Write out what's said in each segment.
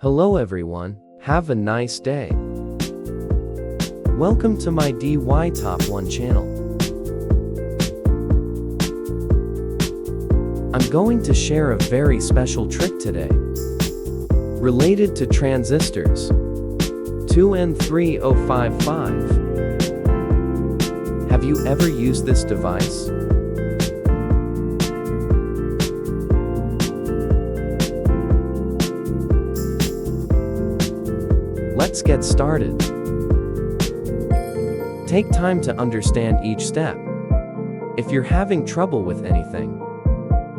Hello everyone, have a nice day. Welcome to my DY Top 1 channel. I'm going to share a very special trick today, related to transistors 2N3055. Have you ever used this device? Let's get started. Take time to understand each step. If you're having trouble with anything,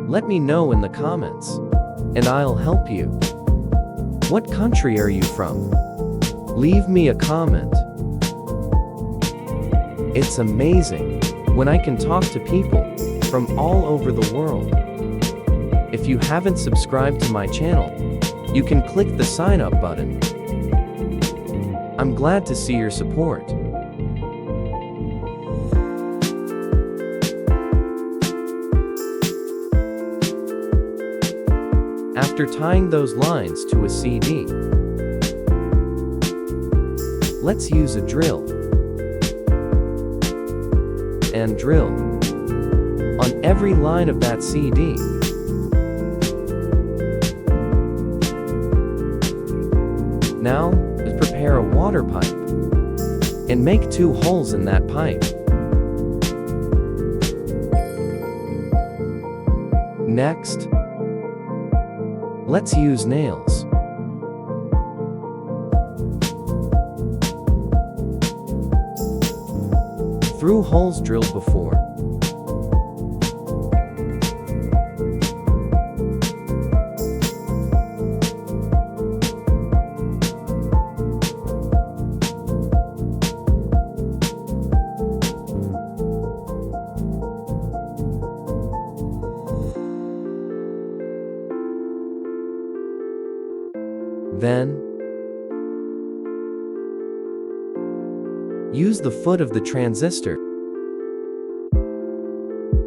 let me know in the comments, and I'll help you. What country are you from? Leave me a comment. It's amazing when I can talk to people from all over the world. If you haven't subscribed to my channel, you can click the sign up button. I'm glad to see your support. After tying those lines to a CD, let's use a drill and drill on every line of that CD. Now, prepare a water pipe and make 2 holes in that pipe. Next, let's use nails. Through holes drilled before. Then, use the foot of the transistor.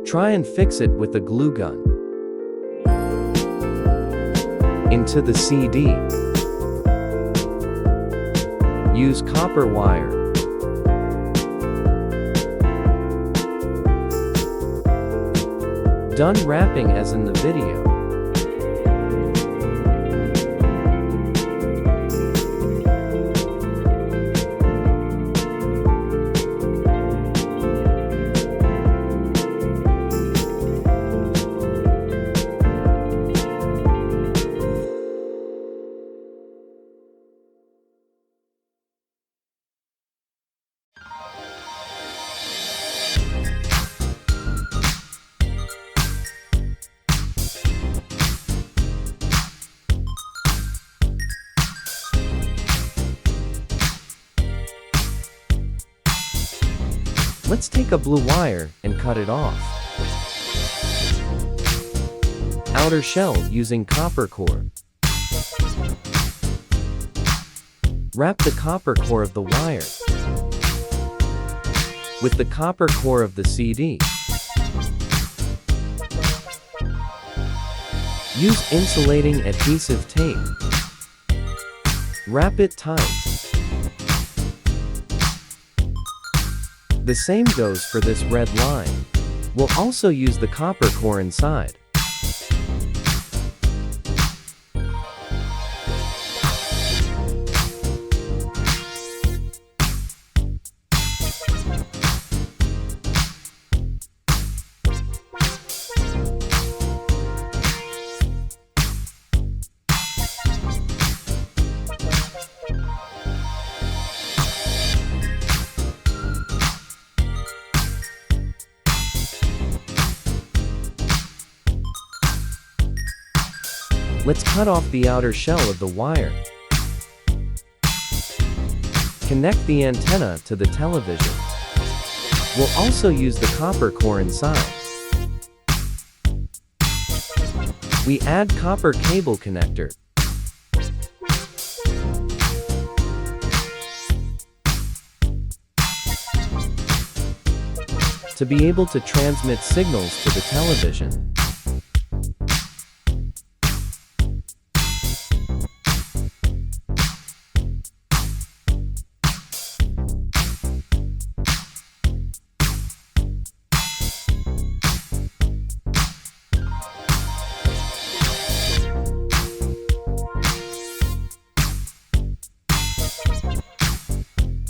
Try and fix it with a glue gun into the CD. Use copper wire. Done wrapping as in the video. Let's take a blue wire and cut it off. Outer shell using copper core. Wrap the copper core of the wire with the copper core of the CD. Use insulating adhesive tape. Wrap it tight. The same goes for this red line. We'll also use the copper core inside. Let's cut off the outer shell of the wire. Connect the antenna to the television. We'll also use the copper core inside. We add copper cable connector. To be able to transmit signals to the television.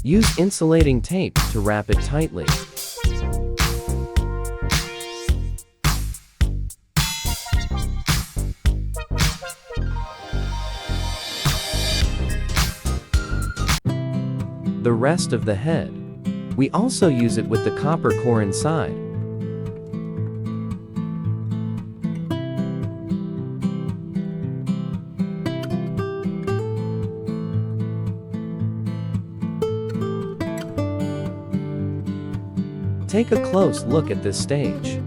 Use insulating tape to wrap it tightly. The rest of the head. We also use it with the copper core inside. Take a close look at this stage.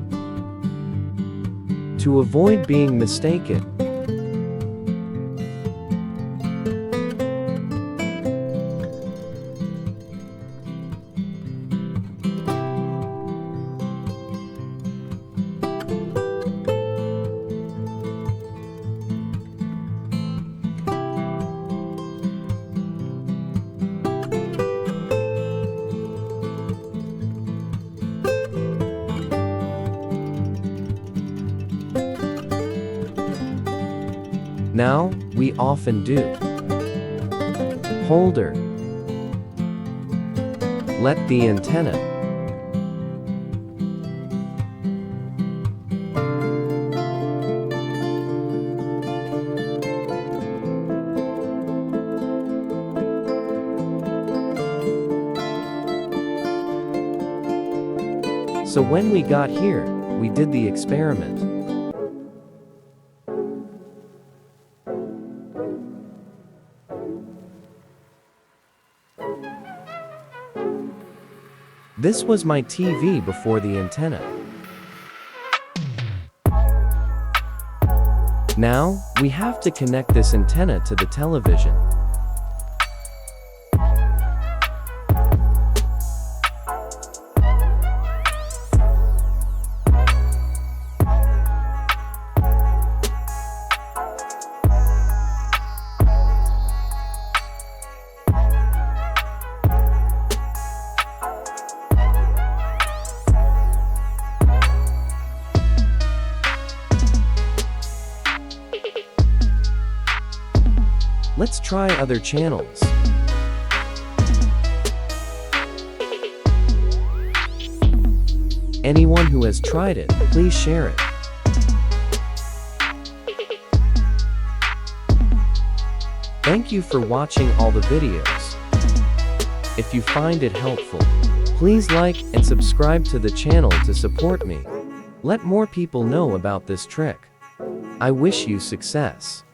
To avoid being mistaken, now, we often do. Holder. Let the antenna. So when we got here, we did the experiment. This was my TV before the antenna. Now, we have to connect this antenna to the television. Let's try other channels. Anyone who has tried it, please share it. Thank you for watching all the videos. If you find it helpful, please like and subscribe to the channel to support me. Let more people know about this trick. I wish you success.